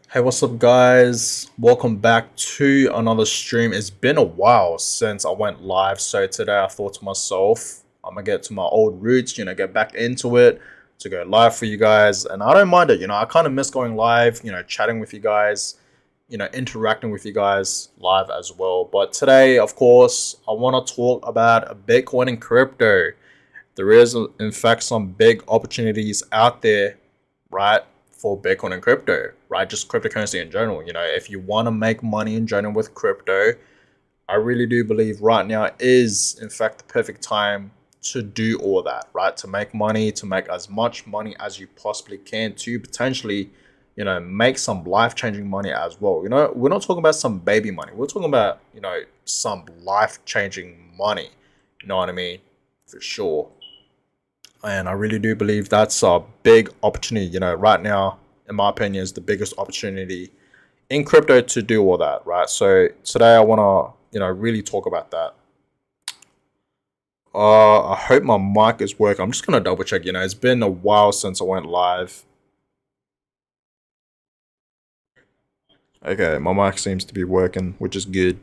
Hey, what's up, guys? Welcome back to another stream. It's been a while since I went live, so today I thought to myself, I'm gonna get to my old roots, get back into it to go live for you guys. And I don't mind it, I kind of miss going live, chatting with you guys, interacting with you guys live as well. But today, of course, I want to talk about Bitcoin and crypto. There is, in fact, some big opportunities out there, right, for Bitcoin and crypto, right? Just cryptocurrency in general. If you want to make money in general with crypto, I really do believe right now is, in fact, the perfect time to do all that, right? To make money, to make as much money as you possibly can, to potentially, make some life changing money as well. We're not talking about some baby money. We're talking about, some life changing money. You know what I mean? For sure. And I really do believe that's a big opportunity. Right now, in my opinion, is the biggest opportunity in crypto to do all that, right? So today I want to, really talk about that. I hope my mic is working. I'm just gonna double check. It's been a while since I went live. Okay, my mic seems to be working, which is good.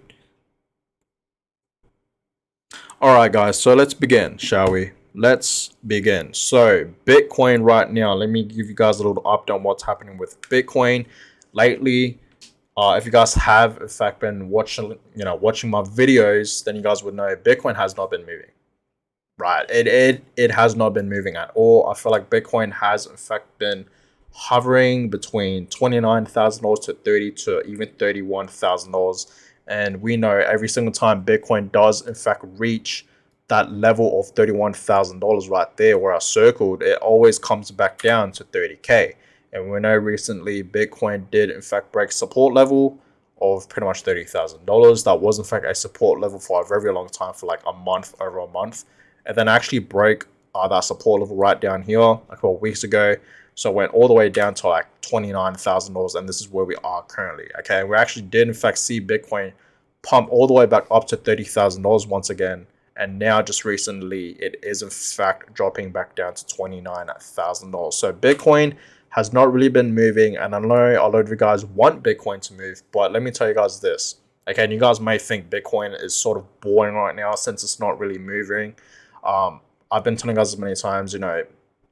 All right, guys. So let's begin, shall we? Let's begin. So Bitcoin right now. Let me give you guys a little update on what's happening with Bitcoin lately. If you guys have, in fact, been watching my videos, then you guys would know Bitcoin has not been moving. Right, it has not been moving at all. I feel like Bitcoin has, in fact, been hovering between $29,000 to 30 to even $31,000, and we know every single time Bitcoin does, in fact, reach that level of $31,000 right there where I circled, it always comes back down to 30K. And we know recently Bitcoin did, in fact, break support level of pretty much $30,000. That was, in fact, a support level for a very long time, for like a month, over a month, and then actually break that support level right down here a couple of weeks ago. So it went all the way down to like $29,000, and this is where we are currently. Okay, we actually did, in fact, see Bitcoin pump all the way back up to $30,000 once again, and now just recently it is, in fact, dropping back down to $29,000. So Bitcoin has not really been moving, and I know a lot of you guys want Bitcoin to move, but let me tell you guys this. Okay, and you guys may think Bitcoin is sort of boring right now since it's not really moving. I've been telling you guys many times,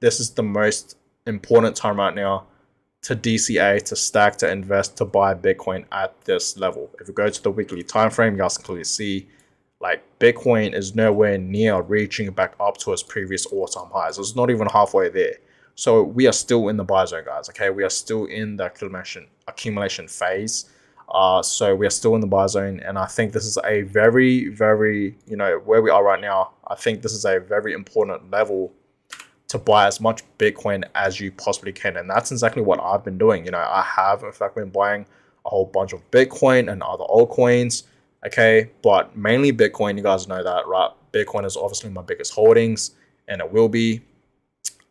this is the most important time right now to DCA, to stack, to invest, to buy Bitcoin at this level. If you go to the weekly time frame, you guys can clearly see like Bitcoin is nowhere near reaching back up to its previous all-time highs. It's not even halfway there. So we are still in the buy zone, guys. Okay, we are still in the accumulation phase. So we are still in the buy zone, and I think this is a very, very, where we are right now, I think this is a very important level to buy as much Bitcoin as you possibly can. And that's exactly what I've been doing. I have, in fact, been buying a whole bunch of Bitcoin and other altcoins. Okay, but mainly Bitcoin, you guys know that, right? Bitcoin is obviously my biggest holdings, and it will be.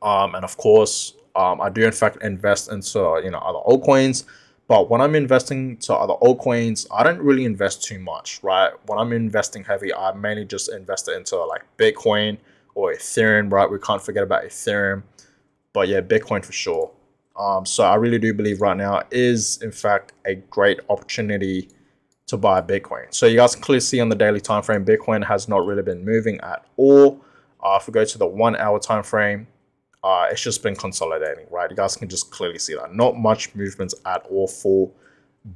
And of course, I do, in fact, invest into, other altcoins. But when I'm investing to other altcoins, I don't really invest too much, right? When I'm investing heavy, I mainly just invest it into like Bitcoin or Ethereum, right? We can't forget about Ethereum, but yeah, Bitcoin for sure. So I really do believe right now is, in fact, a great opportunity to buy Bitcoin. So you guys can clearly see on the daily time frame, Bitcoin has not really been moving at all. If we go to the 1 hour time frame, it's just been consolidating, right? You guys can just clearly see that. Not much movements at all for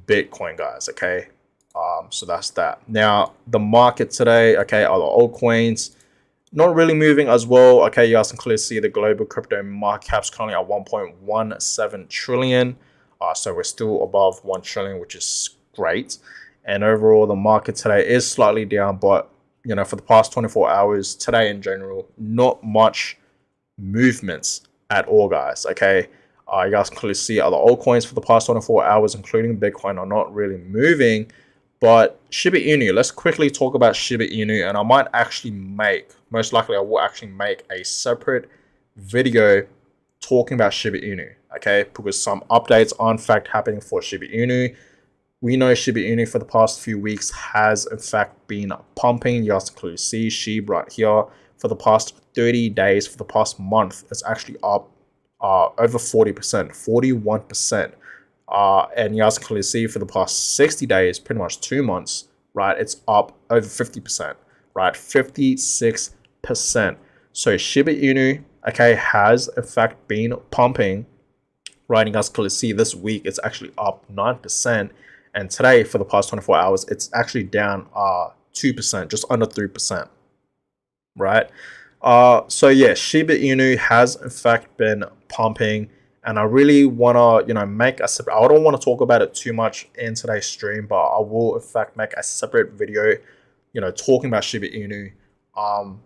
Bitcoin, guys, okay? So that's that. Now, the market today, okay, are the altcoins not really moving as well. Okay, you guys can clearly see the global crypto market cap's currently at 1.17 trillion. So we're still above 1 trillion, which is great. And overall, the market today is slightly down, but, for the past 24 hours, today in general, not much movements at all, guys. Okay, you guys can clearly see other altcoins for the past 24 hours, including Bitcoin, are not really moving. But Shiba Inu, let's quickly talk about Shiba Inu, and I might actually most likely I will actually make a separate video talking about Shiba Inu, okay, because some updates are in fact happening for Shiba Inu. We know Shiba Inu for the past few weeks has, in fact, been pumping. You guys can clearly see Shiba right here. For the past 30 days, for the past month, it's actually up over 40%, 41%. And you guys can clearly see for the past 60 days, pretty much 2 months, right, it's up over 50%, right, 56%. So Shiba Inu, okay, has in fact been pumping, right? You guys clearly see this week it's actually up 9%, and today for the past 24 hours it's actually down 2%, just under 3%, right? So yeah, Shiba Inu has in fact been pumping, and I really wanna, make a separate. I don't want to talk about it too much in today's stream, but I will in fact make a separate video, talking about Shiba Inu,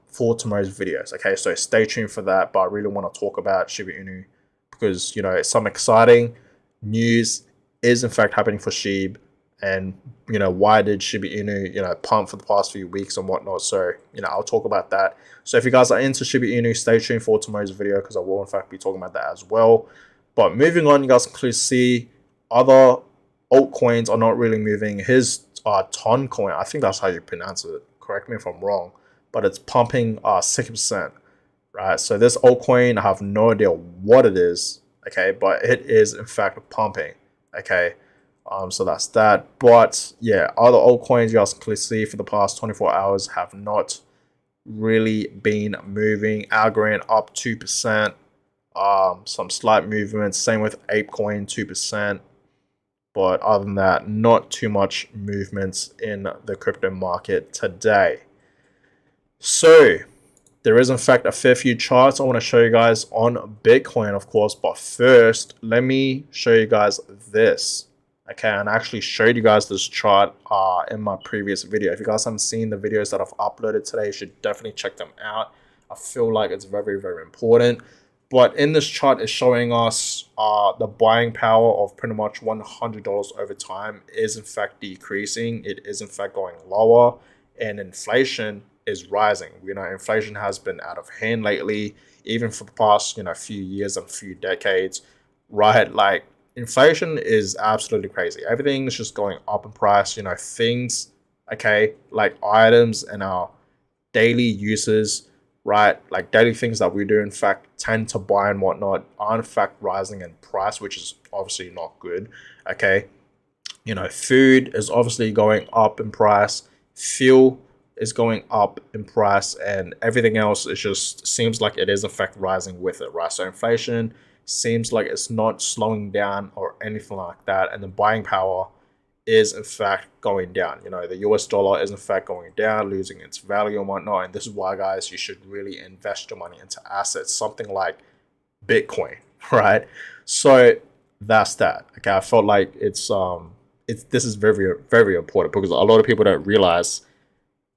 for tomorrow's videos. Okay, so stay tuned for that. But I really want to talk about Shiba Inu because some exciting news is in fact happening for Shib, and why did Shiba Inu pump for the past few weeks and whatnot. So I'll talk about that. So if you guys are into Shiba Inu, stay tuned for tomorrow's video because I will in fact be talking about that as well. But moving on, you guys can clearly see other altcoins are not really moving. His Ton coin, I think that's how you pronounce it. Correct me if I'm wrong, but it's pumping 6%. Right, so this altcoin, I have no idea what it is, okay, but it is in fact pumping, okay. So that's that. But yeah, other altcoins you guys can clearly see for the past 24 hours have not really been moving. Algorand up 2%, some slight movements. Same with ApeCoin, 2%. But other than that, not too much movements in the crypto market today. So there is in fact a fair few charts I want to show you guys on Bitcoin, of course. But first, let me show you guys this. Okay, and I actually showed you guys this chart in my previous video. If you guys haven't seen the videos that I've uploaded today, you should definitely check them out. I feel like it's very, very important. But in this chart, it's showing us the buying power of pretty much $100 over time is in fact decreasing. It is in fact going lower, and inflation is rising. Inflation has been out of hand lately, even for the past few years and few decades, right? Like, inflation is absolutely crazy. Everything is just going up in price. Things, okay, like items and our daily uses, right? Like daily things that we do in fact tend to buy and whatnot are in fact rising in price, which is obviously not good. Okay, food is obviously going up in price, fuel is going up in price, and everything else is just seems like it is in fact rising with it, right? So inflation seems like it's not slowing down or anything like that, and the buying power is in fact going down. The US dollar is in fact going down, losing its value and whatnot. And this is why, guys, you should really invest your money into assets, something like Bitcoin, right? So that's that. Okay, I felt like this is very, very important because a lot of people don't realize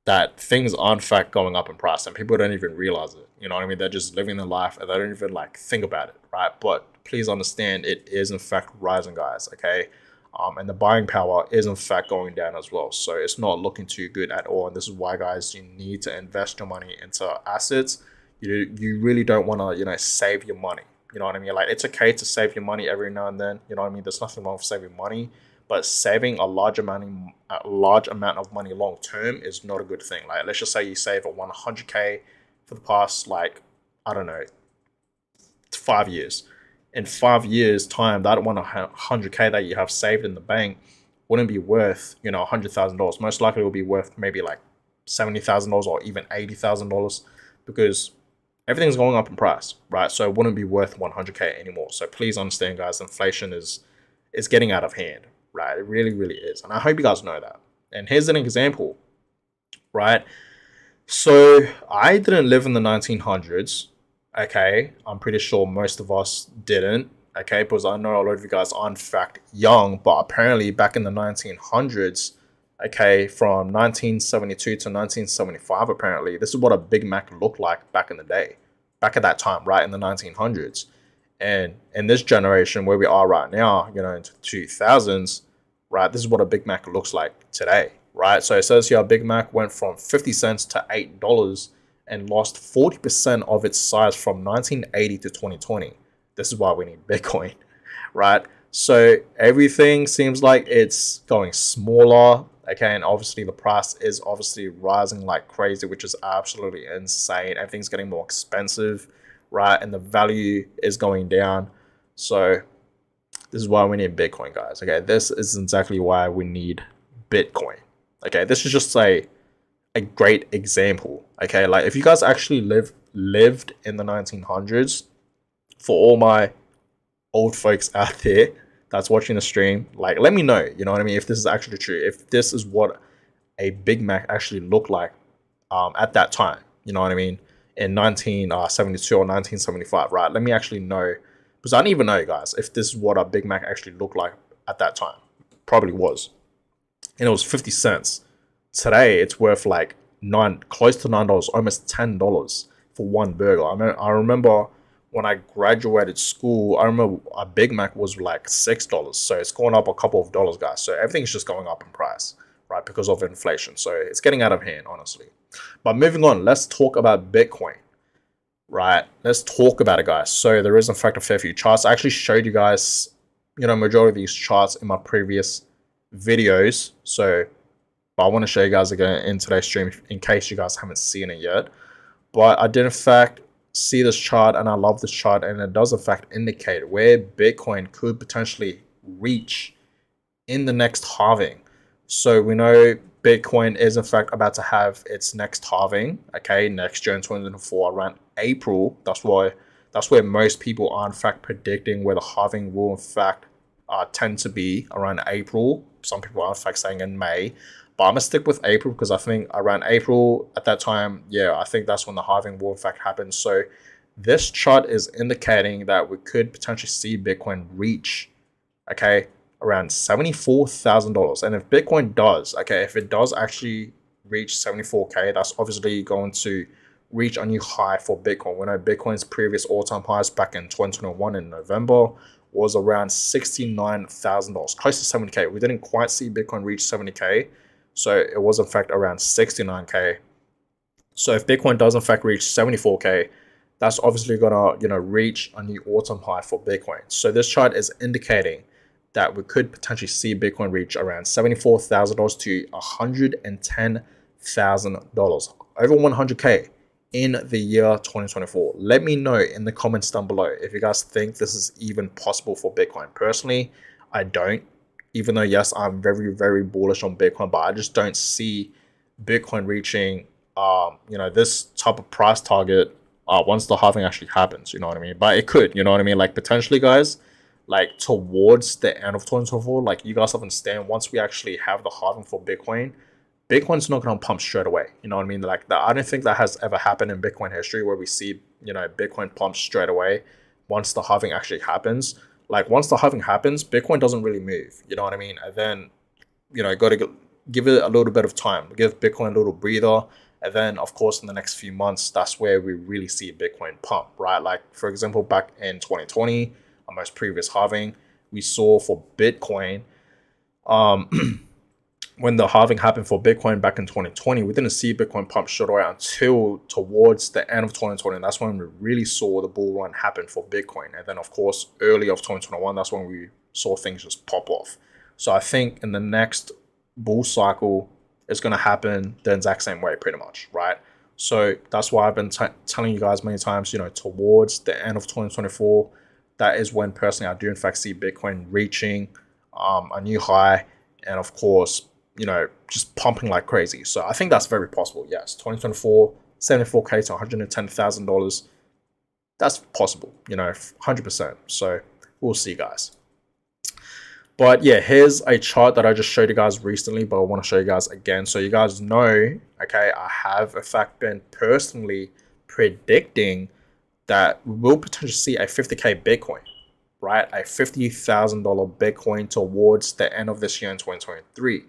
that things are in fact going up in price, and people don't even realize it. You know what I mean? They're just living their life and they don't even like think about it, right? But please understand, it is in fact rising, guys. Okay. And the buying power is in fact going down as well. So it's not looking too good at all. And this is why, guys, you need to invest your money into assets. You really don't want to, save your money. You know what I mean? Like, it's okay to save your money every now and then. You know what I mean? There's nothing wrong with saving money, but saving a large amount of money long term is not a good thing. Like, let's just say you save a 100K for the past, like, I don't know, 5 years. In 5 years' time, that 100K that you have saved in the bank wouldn't be worth, $100,000. Most likely it will be worth maybe like $70,000 or even $80,000 because everything's going up in price, right? So it wouldn't be worth 100K anymore. So please understand, guys, inflation is getting out of hand, right? It really, really is. And I hope you guys know that. And here's an example, right? So I didn't live in the 1900s. Okay, I'm pretty sure most of us didn't. Okay, because I know a lot of you guys are in fact young, but apparently back in the 1900s, okay, from 1972 to 1975, apparently, this is what a Big Mac looked like back in the day, back at that time, right, in the 1900s. And in this generation where we are right now, into the 2000s, right, this is what a Big Mac looks like today, right? So it says here a Big Mac went from 50 cents to $8 and lost 40% of its size from 1980 to 2020. This is why we need Bitcoin, right? So everything seems like it's going smaller, okay? And obviously the price is obviously rising like crazy, which is absolutely insane. Everything's getting more expensive, right? And the value is going down. So This is why we need Bitcoin, guys. Okay, this is exactly why we need Bitcoin. Okay, this is just a great example. Okay, like if you guys actually lived in the 1900s, for all my old folks out there that's watching the stream, like let me know, you know what I mean, if this is actually true, if this is what a Big Mac actually looked like at that time, you know what I mean, in 1972 or 1975, right? Let me actually know, because I don't even know, guys, if this is what a Big Mac actually looked like at that time. Probably was, and it was 50 cents. Today it's worth like close to $9, almost $10 for one burger. I remember when I graduated school, I remember a Big Mac was like $6. So it's going up a couple of dollars, guys. So everything's just going up in price, right? Because of inflation. So it's getting out of hand, honestly. But moving on, let's talk about Bitcoin, right? Let's talk about it, guys. So there is in fact a fair few charts. I actually showed you guys, majority of these charts in my previous videos. So, but I want to show you guys again in today's stream in case you guys haven't seen it yet. But I did in fact see this chart, and I love this chart, and it does in fact indicate where Bitcoin could potentially reach in the next halving. So we know Bitcoin is in fact about to have its next halving, okay, next year in 2024 around April. That's where most people are in fact predicting where the halving will in fact tend to be around April. Some people are in fact saying in May. But I'm going to stick with April because I think around April at that time, yeah, I think that's when the halving will in fact happen. So this chart is indicating that we could potentially see Bitcoin reach, okay, around $74,000. And if Bitcoin does, okay, if it does actually reach 74K, that's obviously going to reach a new high for Bitcoin. We know Bitcoin's previous all-time highs back in 2021 in November was around $69,000, close to 70K. We didn't quite see Bitcoin reach 70K. So it was in fact around 69K. So if Bitcoin does in fact reach 74K, that's obviously gonna reach a new all-time high for Bitcoin. So this chart is indicating that we could potentially see Bitcoin reach around $74,000 to $110,000, over 100K in the year 2024. Let me know in the comments down below if you guys think this is even possible for Bitcoin. Personally, I don't. Even though, yes, I'm very, very bullish on Bitcoin, but I just don't see Bitcoin reaching, this type of price target once the halving actually happens, you know what I mean? But it could, you know what I mean? Like, potentially, guys, like, towards the end of 2024, like, you guys have to understand, once we actually have the halving for Bitcoin, Bitcoin's not going to pump straight away, you know what I mean? Like, I don't think that has ever happened in Bitcoin history where we see, Bitcoin pump straight away once the halving actually happens. Like, once the halving happens, Bitcoin doesn't really move, you know what I mean? And then, got to give it a little bit of time, give Bitcoin a little breather. And then, of course, in the next few months, that's where we really see Bitcoin pump, right? Like, for example, back in 2020, our most previous halving, we saw for Bitcoin, when the halving happened for Bitcoin back in 2020, we didn't see Bitcoin pump straight away until towards the end of 2020. And that's when we really saw the bull run happen for Bitcoin. And then, of course, early of 2021, that's when we saw things just pop off. So I think in the next bull cycle, it's going to happen the exact same way, pretty much, right? So that's why I've been telling you guys many times, towards the end of 2024, that is when personally I do in fact see Bitcoin reaching a new high. And of course, just pumping like crazy. So I think that's very possible. Yes, 2024, 74K to $110,000. That's possible, 100%. So we'll see, guys. But yeah, here's a chart that I just showed you guys recently, but I want to show you guys again. So you guys know, okay, I have in fact been personally predicting that we will potentially see a 50K Bitcoin, right? A $50,000 Bitcoin towards the end of this year in 2023.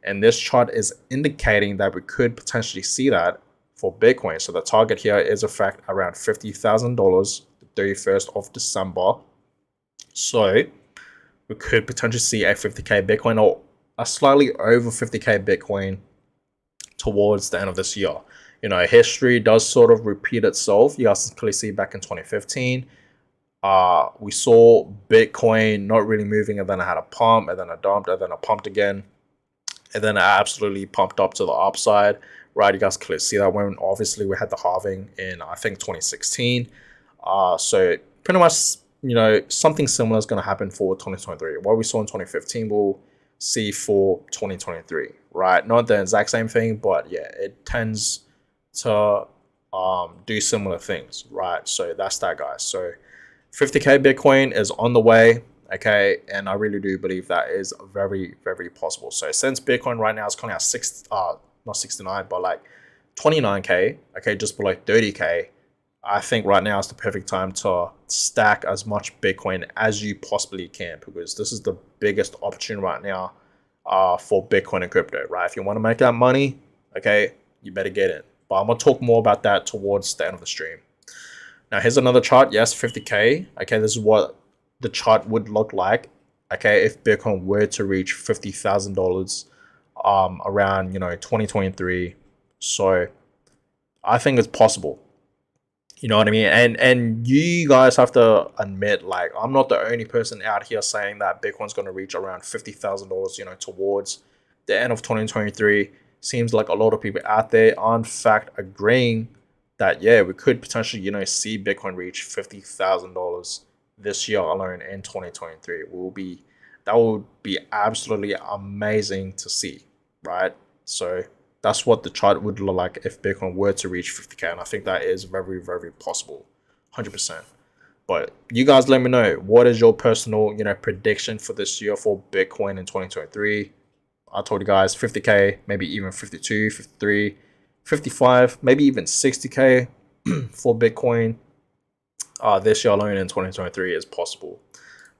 And this chart is indicating that we could potentially see that for Bitcoin. So the target here is in fact around $50,000, the 31st of December. So we could potentially see a 50K Bitcoin or a slightly over 50K Bitcoin towards the end of this year. History does sort of repeat itself. You guys can clearly see back in 2015, we saw Bitcoin not really moving, and then I had a pump, and then I dumped, and then I pumped again. And then I absolutely pumped up to the upside, right? You guys clearly see that when obviously we had the halving in, I think, 2016. So pretty much something similar is going to happen for 2023. What we saw in 2015, we'll see for 2023, right? Not the exact same thing, but yeah, it tends to do similar things, right? So that's that, guys. So 50K Bitcoin is on the way, okay? And I really do believe that is very, very possible. So since Bitcoin right now is coming out not 69, but like 29K, okay, just below 30K, I think right now is the perfect time to stack as much Bitcoin as you possibly can, because this is the biggest opportunity right now for Bitcoin and crypto, right? If you want to make that money, okay, you better get in. But I'm going to talk more about that towards the end of the stream. Now, here's another chart. Yes, 50K. Okay, this is what the chart would look like, okay, if Bitcoin were to reach $50,000 around, 2023. So I think it's possible. You know what I mean? And you guys have to admit, like, I'm not the only person out here saying that Bitcoin's going to reach around $50,000, towards the end of 2023. Seems like a lot of people out there are in fact agreeing that, yeah, we could potentially, see Bitcoin reach $50,000 this year alone in 2023. That would be absolutely amazing to see, right? So that's what the chart would look like if Bitcoin were to reach 50K. And I think that is very, very possible, 100%. But you guys let me know, what is your personal, prediction for this year for Bitcoin in 2023? I told you guys 50K, maybe even 52, 53, 55, maybe even 60K for Bitcoin this year alone in 2023 is possible.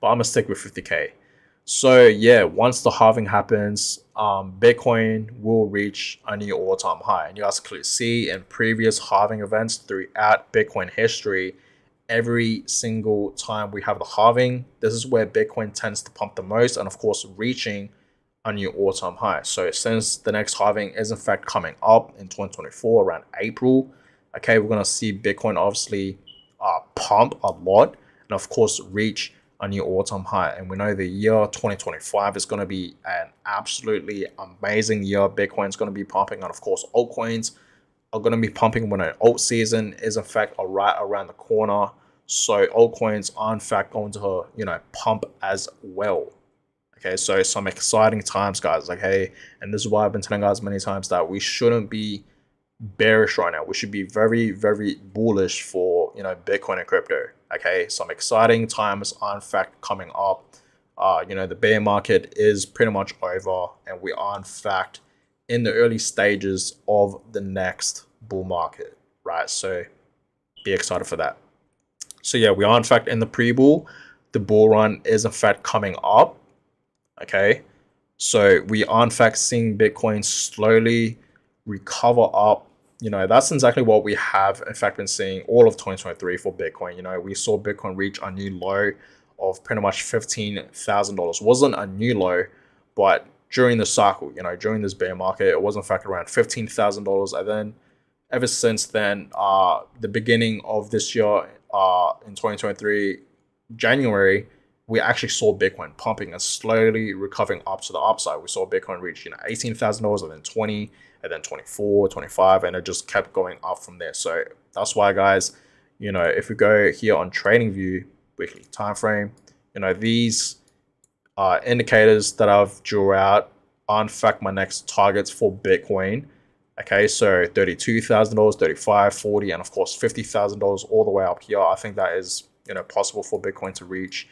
But I'm going to stick with 50K. So yeah, once the halving happens, Bitcoin will reach a new all-time high. And you guys can see in previous halving events throughout Bitcoin history, every single time we have the halving, this is where Bitcoin tends to pump the most, and of course reaching a new all-time high. So since the next halving is in fact coming up in 2024 around April, okay, we're gonna see Bitcoin obviously pump a lot, and of course reach a new all-time high. And we know the year 2025 is going to be an absolutely amazing year. Bitcoin's going to be pumping, and of course altcoins are going to be pumping when an alt season is in fact right around the corner. So altcoins are in fact going to pump as well. Okay, so some exciting times, guys. Okay, and this is why I've been telling guys many times that we shouldn't be bearish right now. We should be very, very bullish for Bitcoin and crypto. Okay, some exciting times are in fact coming up. The bear market is pretty much over, and we are in fact in the early stages of the next bull market, right? So be excited for that. So yeah, we are in fact in the pre-bull. The bull run is in fact coming up. Okay, so we are in fact seeing Bitcoin slowly recover up. That's exactly what we have in fact been seeing all of 2023 for Bitcoin. We saw Bitcoin reach a new low of pretty much $15,000. Wasn't a new low, but during the cycle, during this bear market, it was in fact around $15,000. And then ever since then, the beginning of this year, in 2023, January, we actually saw Bitcoin pumping and slowly recovering up to the upside. We saw Bitcoin reach $18,000, and then 20, and then 24, 25, and it just kept going up from there. So that's why, guys, if we go here on TradingView weekly time frame, these indicators that I've drew out are in fact my next targets for Bitcoin. Okay, so $32,000, 35, 40, and of course $50,000 all the way up here. I think that is possible for Bitcoin to reach.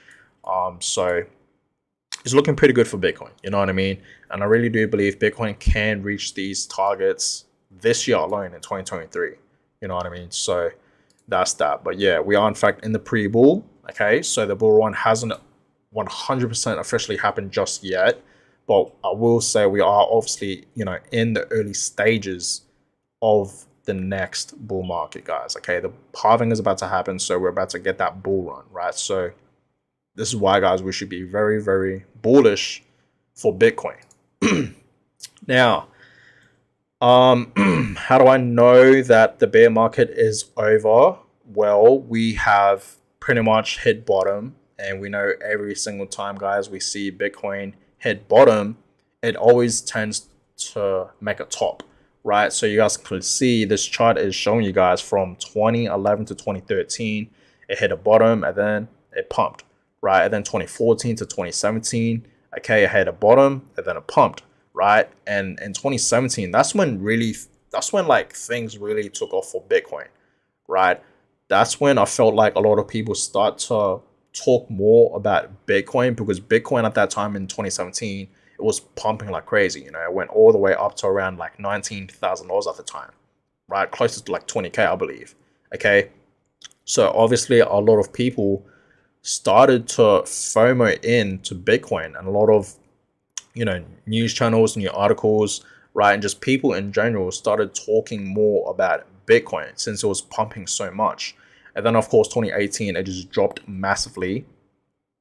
So it's looking pretty good for Bitcoin, you know what I mean? And I really do believe Bitcoin can reach these targets this year alone in 2023, you know what I mean? So that's that. But yeah, we are in fact in the pre-bull. Okay, so the bull run hasn't 100% officially happened just yet, but I will say we are obviously in the early stages of the next bull market, guys. Okay, the halving is about to happen, so we're about to get that bull run, right? So this is why, guys, we should be very, very bullish for Bitcoin. Now, how do I know that the bear market is over? Well, we have pretty much hit bottom, and we know every single time, guys, we see Bitcoin hit bottom, it always tends to make a top, right? So you guys can see this chart is showing you guys from 2011 to 2013, it hit a bottom, and then it pumped, right? And then 2014 to 2017, okay, it had a bottom and then it pumped, right? And in 2017, that's when like things really took off for Bitcoin, right? That's when I felt like a lot of people start to talk more about Bitcoin, because Bitcoin at that time in 2017, it was pumping like crazy. You know, it went all the way up to around like $19,000 at the time, right? Close to like 20K, I believe. Okay. So obviously a lot of people started to FOMO into Bitcoin, and a lot of, you know, news channels, new articles, right, and just people in general started talking more about Bitcoin since it was pumping so much. And then of course 2018 it just dropped massively,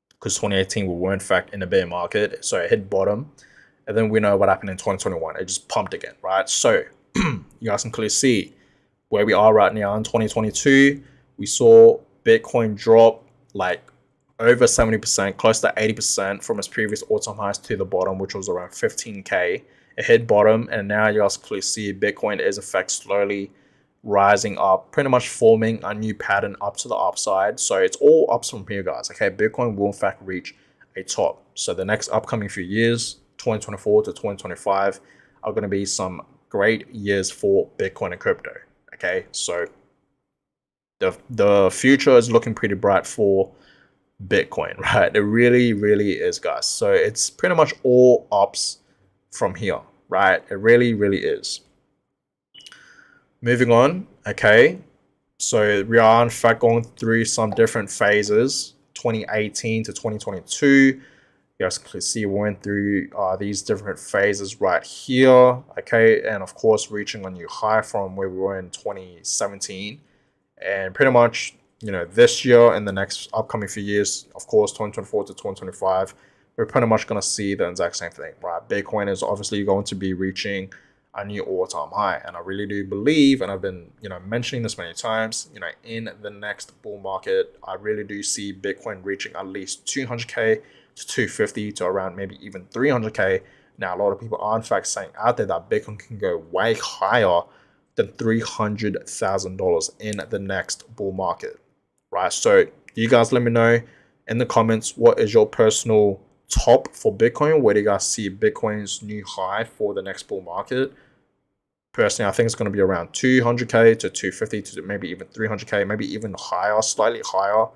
because 2018 we were in fact in a bear market, so it hit bottom. And then we know what happened in 2021, it just pumped again, right? So you guys can clearly see where we are right now in 2022. We saw Bitcoin drop like over 70%, close to 80% from its previous all-time highs to the bottom, which was around 15K. It hit bottom, and now you guys clearly see Bitcoin is in fact slowly rising up, pretty much forming a new pattern up to the upside. So it's all ups from here, guys. Okay, Bitcoin will in fact reach a top. So the next upcoming few years, 2024 to 2025, are going to be some great years for Bitcoin and crypto. Okay, so the future is looking pretty bright for Bitcoin, right? It really, really is, guys. So it's pretty much all ups from here, right? It really, really is. Moving on, okay. So we are in fact going through some different phases, 2018 to 2022. You guys can see we went through these different phases right here, okay, and of course reaching a new high from where we were in 2017. And pretty much, you know, this year and the next upcoming few years, of course, 2024 to 2025, we're pretty much going to see the exact same thing, right? Bitcoin is obviously going to be reaching a new all-time high. And I really do believe, and I've been, you know, mentioning this many times, you know, in the next bull market, I really do see Bitcoin reaching at least 200K to 250 to around maybe even 300K. Now, a lot of people are in fact saying out there that Bitcoin can go way higher than $300,000 in the next bull market, right? So you guys let me know in the comments, what is your personal top for Bitcoin? Where do you guys see Bitcoin's new high for the next bull market? Personally, I think it's going to be around 200K to 250 to maybe even 300K, maybe even higher, slightly higher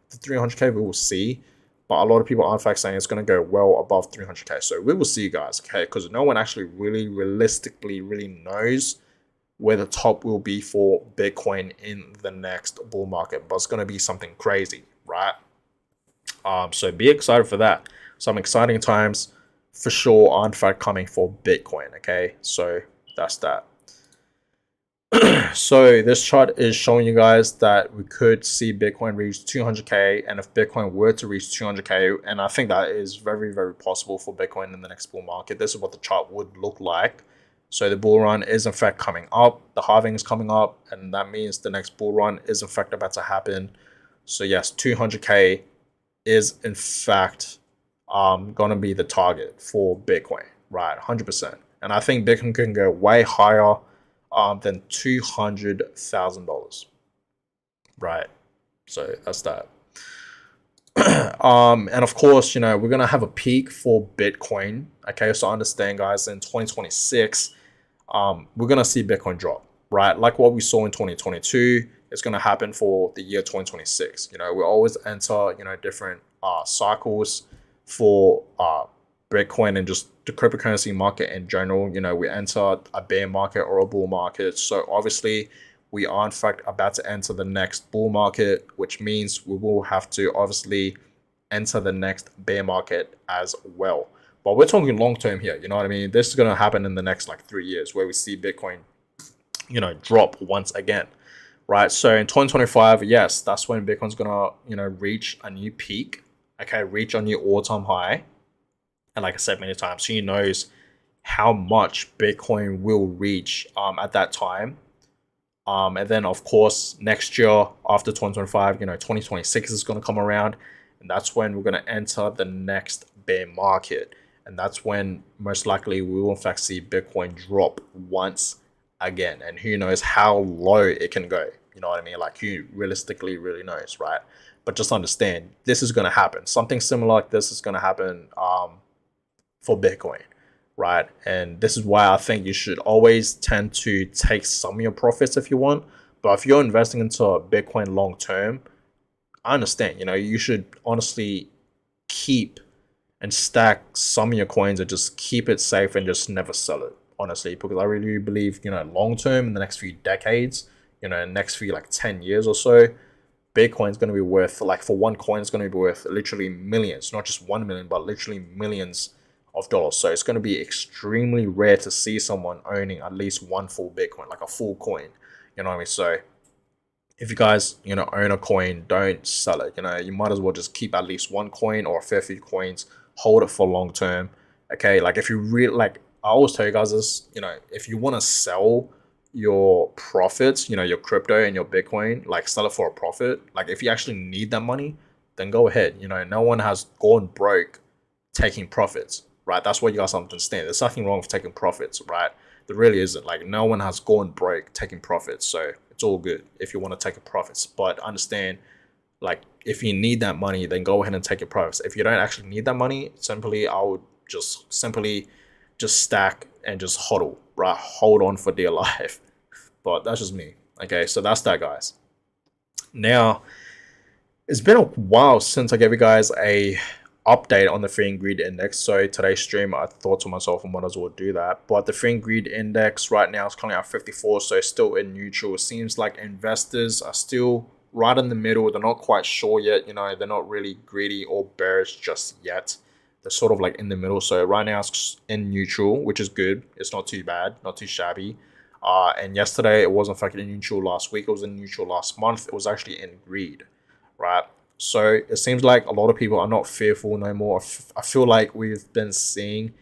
than 300K. We will see. But a lot of people are in fact saying it's going to go well above 300K. So we will see, guys, okay? Because no one actually really realistically really knows where the top will be for Bitcoin in the next bull market, but it's going to be something crazy, right? So be excited for that. Some exciting times for sure are in fact coming for Bitcoin. Okay, so that's that. So this chart is showing you guys that we could see Bitcoin reach 200K, and if Bitcoin were to reach 200K, and I think that is very, very possible for Bitcoin in the next bull market, this is what the chart would look like. So the bull run is in fact coming up, the halving is coming up, and that means the next bull run is in fact about to happen. So yes, 200K is in fact gonna be the target for Bitcoin, right? 100%. And I think Bitcoin can go way higher than $200,000, right? So that's that. And of course, you know, we're gonna have a peak for Bitcoin. Okay, so understand, guys, in 2026, we're gonna see Bitcoin drop, right? Like what we saw in 2022, it's gonna happen for the year 2026. You know, we always enter, you know, different cycles for Bitcoin and just the cryptocurrency market in general. You know, we enter a bear market or a bull market. So obviously, we are in fact about to enter the next bull market, which means we will have to obviously enter the next bear market as well. But we're talking long term here, you know what I mean? This is going to happen in the next like 3 years, where we see Bitcoin, you know, drop once again, right? So in 2025, yes, that's when Bitcoin's going to, you know, reach a new peak, okay, reach a new all-time high. And like I said many times, who knows how much Bitcoin will reach at that time. And then, of course, next year after 2025, you know, 2026 is going to come around. And that's when we're going to enter the next bear market. And that's when most likely we will in fact see Bitcoin drop once again. And who knows how low it can go. You know what I mean? Like, who realistically really knows, right? But just understand, this is going to happen. Something similar like this is going to happen for Bitcoin, right? And this is why I think you should always tend to take some of your profits if you want. But if you're investing into a Bitcoin long term, I understand, you should honestly keep and stack some of your coins and just keep it safe and just never sell it, honestly, because I really believe, long term, in the next few decades, next few like 10 years or so, Bitcoin's going to be worth, like, for one coin, it's going to be worth literally millions, not just 1 million, but literally millions of dollars. So it's going to be extremely rare to see someone owning at least one full Bitcoin, like a full coin. You know what I mean? So if you guys, own a coin, don't sell it. You might as well just keep at least one coin or a fair few coins, hold it for long term. Okay, like, if you really, like, I always tell you guys this, if you want to sell your profits, your crypto and your Bitcoin, like, sell it for a profit. Like, if you actually need that money, then go ahead. No one has gone broke taking profits, right? That's what you guys have to understand. There's nothing wrong with taking profits, right? There really isn't. Like, no one has gone broke taking profits, so it's all good if you want to take a profits. But understand, like, if you need that money, then go ahead and take your profits. If you don't actually need that money, I would just simply stack and just hodl, right? Hold on for dear life. But that's just me. Okay, so that's that, guys. Now, it's been a while since I gave you guys a update on the free and greed index. So today's stream, I thought to myself, I might as well do that. But the free and greed index right now is currently at 54, so it's still in neutral. It seems like investors are still right in the middle. They're not quite sure yet. They're not really greedy or bearish just yet. They're sort of like in the middle. So right now it's in neutral, which is good. It's not too bad, not too shabby. And yesterday it was in fact in neutral. Last week it was in neutral. Last month it was actually in greed, right? So it seems like a lot of people are not fearful no more. I feel like we've been seeing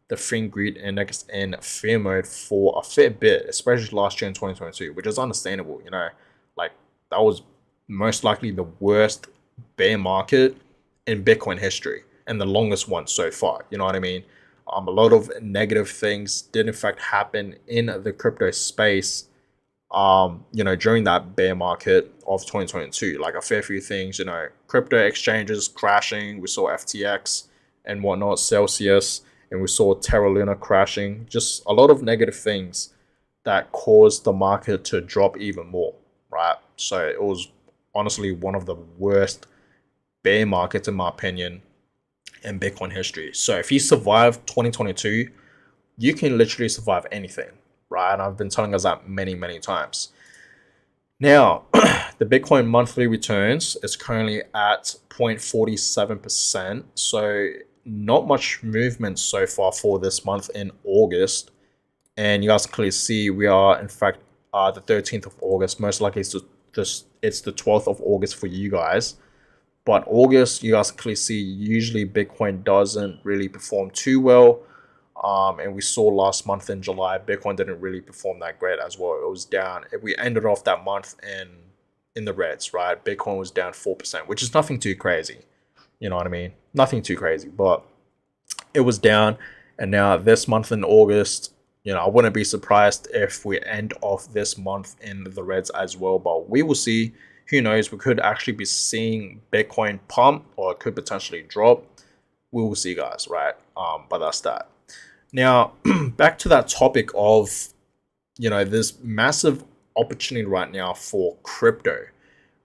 the free and greed index in fear mode for a fair bit, especially last year in 2022, which is understandable. Like, that was most likely the worst bear market in Bitcoin history and the longest one so far. You know what I mean? A lot of negative things did in fact happen in the crypto space, during that bear market of 2022. Like, a fair few things, crypto exchanges crashing. We saw FTX and whatnot, Celsius, and we saw Terra Luna crashing. Just a lot of negative things that caused the market to drop even more, right? So it was honestly one of the worst bear markets, in my opinion, in Bitcoin history. So if you survive 2022, you can literally survive anything, right? And I've been telling us that many, many times. Now, the Bitcoin monthly returns is currently at 0.47%. So not much movement so far for this month in August. And you guys can clearly see we are, in fact, the 13th of August. Most likely it's the 12th of August for you guys. But August, you guys can clearly see, usually Bitcoin doesn't really perform too well. And we saw last month in July, Bitcoin didn't really perform that great as well. It was down. We ended off that month in the reds, right? Bitcoin was down 4%, which is nothing too crazy. You know what I mean? Nothing too crazy, but it was down. And now this month in August, I wouldn't be surprised if we end off this month in the reds as well. But we will see. Who knows? We could actually be seeing Bitcoin pump, or it could potentially drop. We will see, guys, right? But that's that. Now, back to that topic of, this massive opportunity right now for crypto,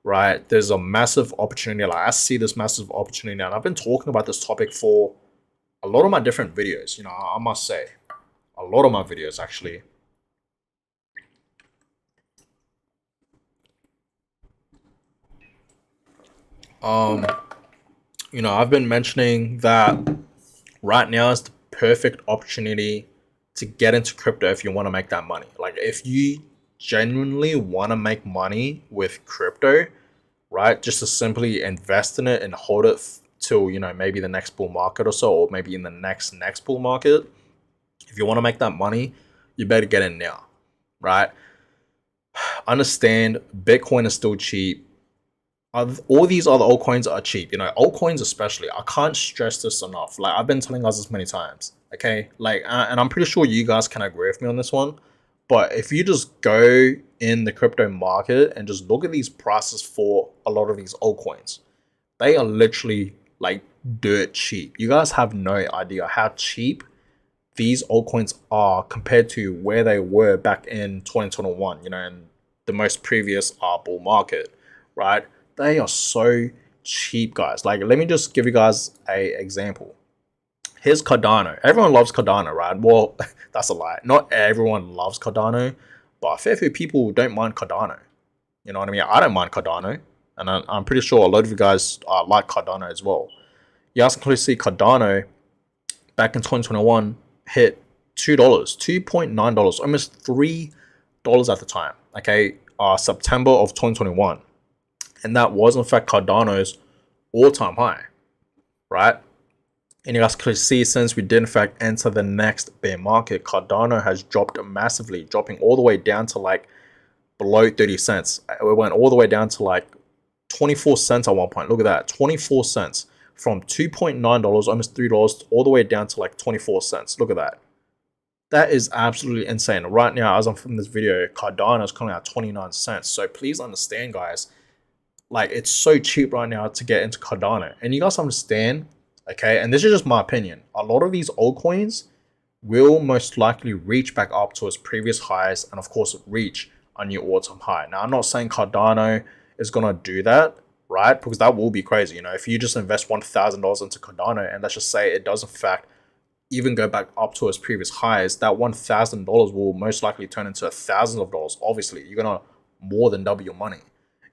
right? There's a massive opportunity. Like, I see this massive opportunity now. And I've been talking about this topic for a lot of my different videos, I must say. A lot of my videos, actually. I've been mentioning that right now is the perfect opportunity to get into crypto if you want to make that money. Like, if you genuinely want to make money with crypto, right, just to simply invest in it and hold it till, maybe the next bull market or so, or maybe in the next bull market. If you want to make that money, you better get in now, right? Understand, Bitcoin is still cheap. All these other altcoins are cheap, altcoins especially. I can't stress this enough. Like, I've been telling us this many times, okay? Like, and I'm pretty sure you guys can agree with me on this one. But if you just go in the crypto market and just look at these prices for a lot of these altcoins, They are literally like dirt cheap. You guys have no idea how cheap these altcoins are compared to where they were back in 2021, in the most previous bull market, right? They are so cheap, guys. Like, let me just give you guys a example. Here's Cardano. Everyone loves Cardano, right? Well, that's a lie. Not everyone loves Cardano, but a fair few people don't mind Cardano. You know what I mean? I don't mind Cardano, and I'm pretty sure a lot of you guys like Cardano as well. You guys can clearly see Cardano back in 2021 hit $2, $2.9, almost $3 at the time. Okay, September of 2021, and that was in fact Cardano's all-time high, right? And you guys can see since we did in fact enter the next bear market, Cardano has dropped massively, dropping all the way down to like below 30 cents. It went all the way down to like 24 cents at one point. Look at that, 24 cents from $2.9, almost $3, all the way down to like 24 cents. Look at that. That is absolutely insane. Right now, as I'm filming this video, Cardano is coming out 29 cents. So please understand, guys, like it's so cheap right now to get into Cardano. And you guys understand, okay, and this is just my opinion, a lot of these altcoins will most likely reach back up to its previous highs and of course reach a new all-time high. Now, I'm not saying Cardano is going to do that, right? Because that will be crazy. If you just invest $1,000 into Cardano and let's just say it does in fact even go back up to its previous highs, that $1,000 will most likely turn into thousands of dollars. Obviously, you're going to more than double your money.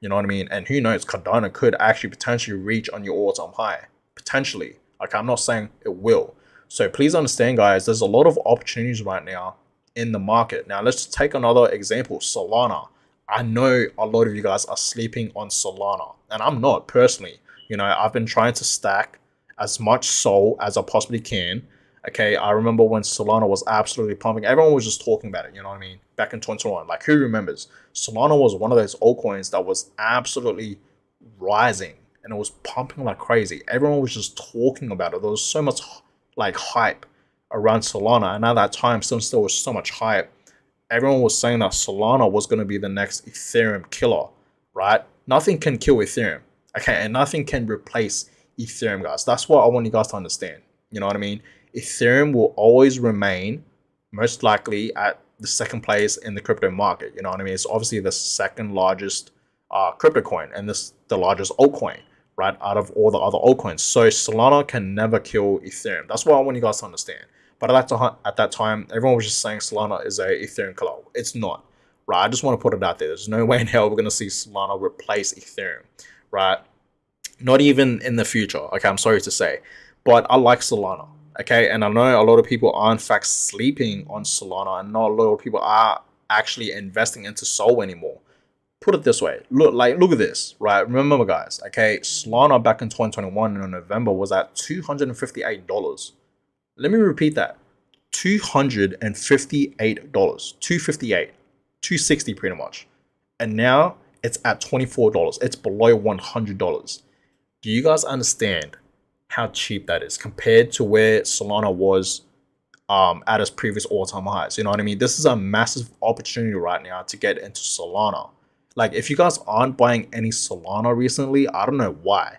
You know what I mean? And who knows, Cardano could actually potentially reach on your all-time high. Potentially. Like, I'm not saying it will. So please understand, guys, there's a lot of opportunities right now in the market. Now, let's take another example, Solana. I know a lot of you guys are sleeping on Solana, and I'm not personally. I've been trying to stack as much SOL as I possibly can. Okay, I remember when Solana was absolutely pumping. Everyone was just talking about it, you know what I mean? Back in 2021. Like, who remembers? Solana was one of those altcoins that was absolutely rising and it was pumping like crazy. Everyone was just talking about it. There was so much like hype around Solana. And at that time, since there was so much hype, everyone was saying that Solana was going to be the next Ethereum killer, right? Nothing can kill Ethereum, okay? And nothing can replace Ethereum, guys. That's what I want you guys to understand. You know what I mean? Ethereum will always remain most likely at the second place in the crypto market. You know what I mean? It's obviously the second largest crypto coin and this the largest altcoin, right? Out of all the other altcoins. So Solana can never kill Ethereum. That's what I want you guys to understand. But at that time, everyone was just saying Solana is a Ethereum killer. It's not, right? I just want to put it out there. There's no way in hell we're going to see Solana replace Ethereum, right? Not even in the future, okay? I'm sorry to say. But I like Solana, okay? And I know a lot of people are in fact sleeping on Solana and not a lot of people are actually investing into SOL anymore. Put it this way, look at this, right? Remember, guys, okay? Solana back in 2021 in November was at $258. Let me repeat that. $258. $258. $260 pretty much. And now it's at $24. It's below $100. Do you guys understand how cheap that is compared to where Solana was at its previous all-time highs? You know what I mean? This is a massive opportunity right now to get into Solana. Like, if you guys aren't buying any Solana recently, I don't know why,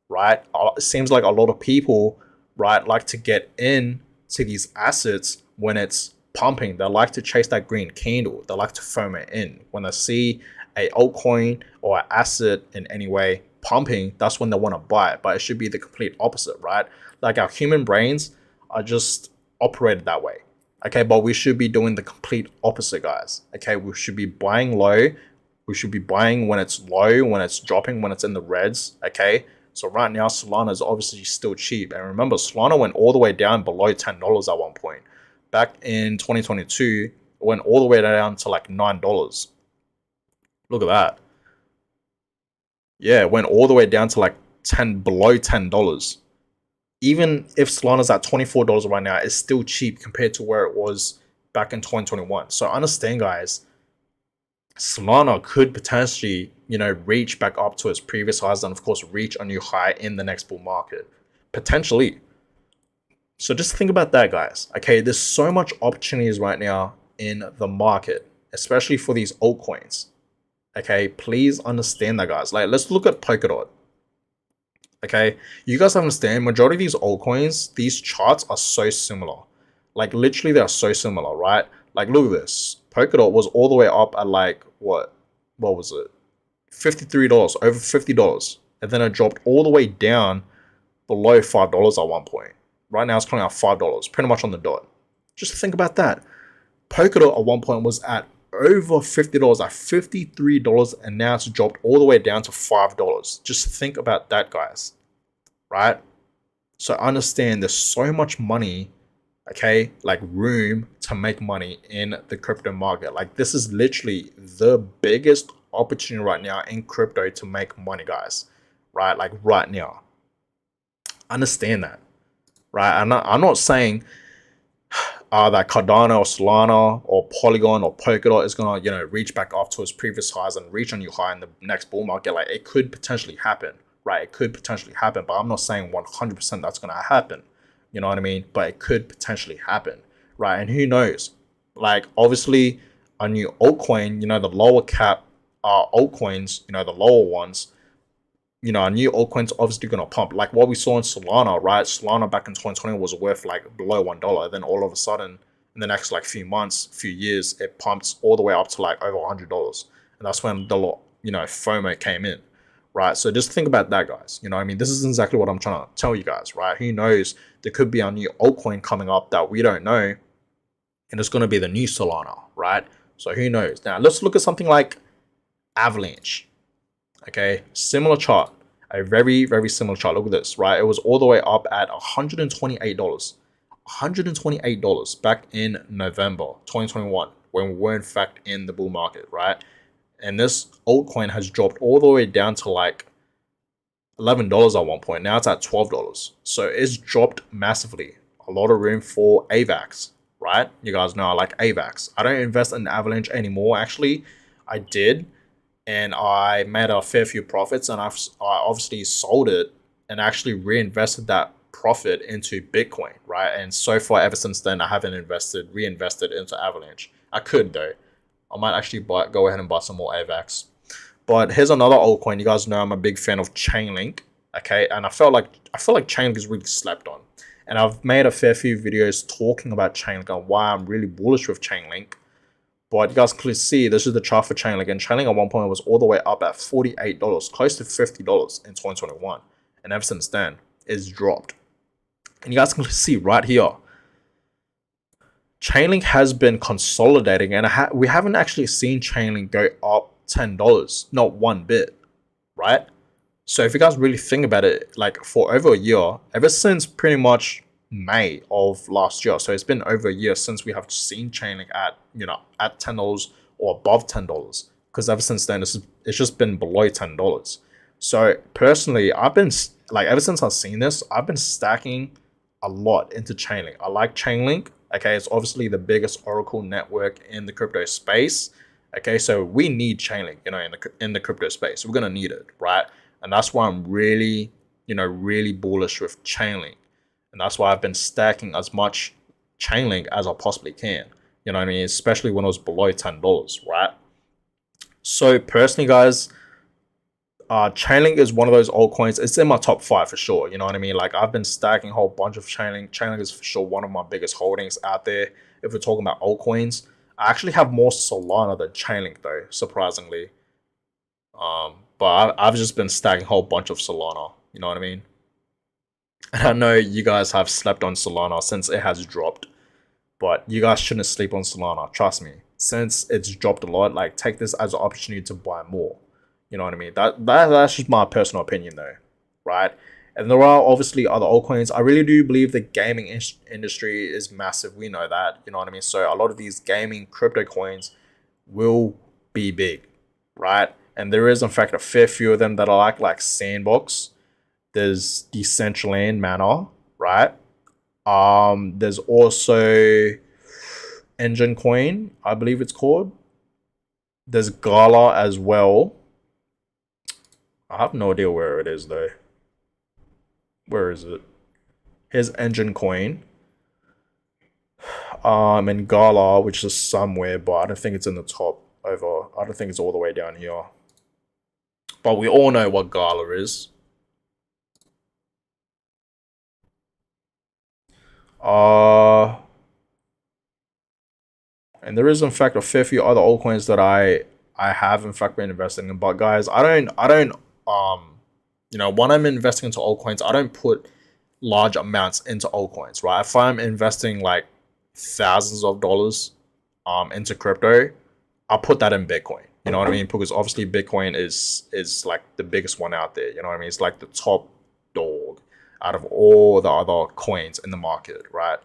right? It seems like a lot of people, right, like to get in to these assets when it's pumping. They like to chase that green candle. They like to FOMO in. When they see a altcoin or an asset in any way pumping, that's when they want to buy it. But it should be the complete opposite, right? Like, our human brains are just operated that way. Okay, but we should be doing the complete opposite, guys. Okay, we should be buying low. We should be buying when it's low, when it's dropping, when it's in the reds. Okay, so right now Solana is obviously still cheap. And remember, Solana went all the way down below $10 at one point. Back in 2022, it went all the way down to like $9. Look at that. Yeah, it went all the way down to like below $10. Even if Solana's at $24 right now, it's still cheap compared to where it was back in 2021. So understand, guys, Solana could potentially, reach back up to its previous highs and of course reach a new high in the next bull market. Potentially. So just think about that, guys. Okay, there's so much opportunities right now in the market, especially for these altcoins. Okay, please understand that, guys. Like, let's look at Polkadot. Okay, you guys understand, majority of these altcoins, these charts are so similar. Like literally they are so similar, right? Like look at this. Polkadot was all the way up at like what was it? $53, over $50. And then it dropped all the way down below $5 at one point. Right now it's coming out $5, pretty much on the dot. Just think about that. Polkadot at one point was at over $50, at $53, and now it's dropped all the way down to $5. Just think about that, guys. Right? So understand there's so much money, okay, like room to make money in the crypto market. Like this is literally the biggest opportunity right now in crypto to make money, guys. Right? Like right now. Understand that. Right? I'm not saying that Cardano or Solana or Polygon or Polkadot is gonna, reach back up to its previous highs and reach a new high in the next bull market. Like it could potentially happen, right? It could potentially happen, but I'm not saying 100% that's gonna happen. You know what I mean? But it could potentially happen, right? And who knows? Like obviously, a new altcoin, the lower cap altcoins, the lower ones, a new altcoin's obviously going to pump. Like what we saw in Solana, right? Solana back in 2020 was worth like below $1. Then all of a sudden, in the next like few months, few years, it pumps all the way up to like over $100. And that's when the FOMO came in, right? So just think about that, guys. You know what I mean? This is exactly what I'm trying to tell you guys, right? Who knows? There could be a new altcoin coming up that we don't know. And it's going to be the new Solana, right? So who knows? Now, let's look at something like Avalanche. Okay, similar chart, a very, very similar chart. Look at this, right? It was all the way up at $128. $128 back in November 2021 when we were in fact in the bull market, right? And this altcoin has dropped all the way down to like $11 at one point. Now it's at $12. So it's dropped massively. A lot of room for AVAX, right? You guys know I like AVAX. I don't invest in Avalanche anymore. Actually, I did. And I made a fair few profits, and I obviously sold it and actually reinvested that profit into Bitcoin, right? And so far, ever since then, I haven't reinvested into Avalanche. I could though. I might actually go ahead and buy some more AVAX. But here's another altcoin. You guys know I'm a big fan of Chainlink, okay? And I feel like Chainlink is really slept on. And I've made a fair few videos talking about Chainlink and why I'm really bullish with Chainlink. But you guys can see this is the chart for Chainlink, and Chainlink at one point was all the way up at $48, close to $50 in 2021, and ever since then it's dropped. And you guys can see right here, Chainlink has been consolidating, and we haven't actually seen Chainlink go up $10, not one bit, right? So if you guys really think about it, like for over a year, ever since pretty much May of last year, so it's been over a year since we have seen Chainlink at at $10 or above $10, because ever since then it's just been below $10. So personally, I've been like, ever since I've seen this, I've been stacking a lot into Chainlink. I like Chainlink. Okay, it's obviously the biggest Oracle network in the crypto space. Okay, so we need Chainlink, in the crypto space. We're gonna need it, right? And that's why I'm really, really bullish with Chainlink. And that's why I've been stacking as much Chainlink as I possibly can. You know what I mean? Especially when it was below $10, right? So personally, guys, Chainlink is one of those altcoins. It's in my top 5 for sure. You know what I mean? Like I've been stacking a whole bunch of Chainlink. Chainlink is for sure one of my biggest holdings out there. If we're talking about altcoins, I actually have more Solana than Chainlink though, surprisingly. But I've just been stacking a whole bunch of Solana. You know what I mean? And I know you guys have slept on Solana since it has dropped, but you guys shouldn't sleep on Solana. Trust me. Since it's dropped a lot, like take this as an opportunity to buy more. You know what I mean? That's just my personal opinion though, right? And there are obviously other altcoins. I really do believe the gaming industry is massive. We know that. You know what I mean? So a lot of these gaming crypto coins will be big, right? And there is in fact a fair few of them that I like Sandbox. There's Decentraland Manor, right? There's also Engine Coin, I believe it's called. There's Gala as well. I have no idea where it is though. Where is it? Here's Engine Coin. And Gala, which is somewhere, but I don't think it's in the top over. I don't think it's all the way down here. But we all know what Gala is. Uh, and there is in fact a fair few other altcoins that I have in fact been investing in. But guys, I don't when I'm investing into altcoins, I don't put large amounts into altcoins, right? If I'm investing like thousands of dollars into crypto, I'll put that in Bitcoin. You know what I mean? Because obviously Bitcoin is like the biggest one out there. You know what I mean? It's like the top dog out of all the other coins in the market, right?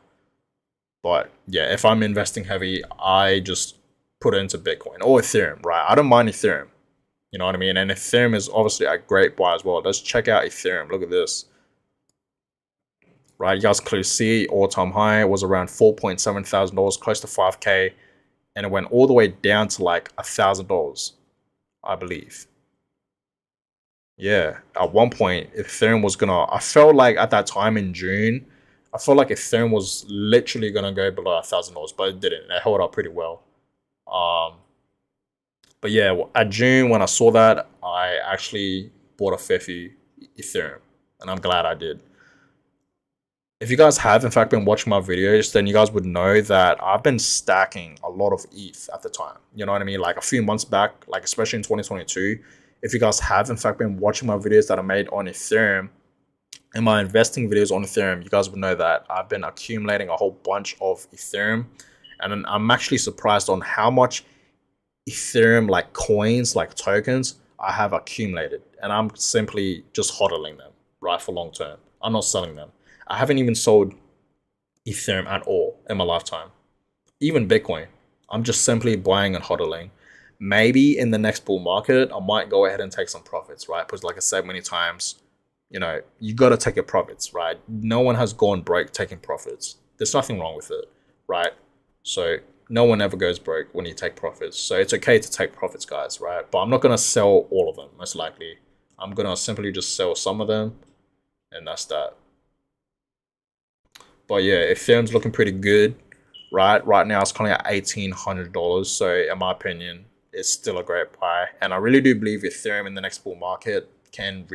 But yeah, if I'm investing heavy, I just put it into Bitcoin or Ethereum, right? I don't mind Ethereum. You know what I mean? And Ethereum is obviously a great buy as well. Let's check out Ethereum. Look at this. Right, you guys clearly see all-time high was around $4,700, close to 5K, and it went all the way down to like $1,000, I believe. Yeah, at one point, Ethereum was gonna. I felt like at that time in June, I felt like Ethereum was literally gonna go below $1,000, but it didn't. It held up pretty well. Um, but yeah, at June when I saw that, I actually bought a fair few Ethereum, and I'm glad I did. If you guys have in fact been watching my videos, then you guys would know that I've been stacking a lot of ETH at the time. You know what I mean? Like a few months back, like especially in 2022. If you guys have in fact been watching my videos that I made on Ethereum and my investing videos on Ethereum, you guys would know that I've been accumulating a whole bunch of Ethereum. And I'm actually surprised on how much Ethereum like coins, like tokens, I have accumulated. And I'm simply just hodling them, right, for long term. I'm not selling them. I haven't even sold Ethereum at all in my lifetime. Even Bitcoin. I'm just simply buying and hodling. Maybe in the next bull market, I might go ahead and take some profits, right? Because like I said many times, you got to take your profits, right? No one has gone broke taking profits. There's nothing wrong with it, right? So no one ever goes broke when you take profits. So it's okay to take profits, guys, right? But I'm not going to sell all of them, most likely. I'm going to simply just sell some of them, and that's that. But yeah, Ethereum's looking pretty good, right? Right now it's currently at $1,800. So in my opinion, it's still a great buy. And I really do believe Ethereum in the next bull market can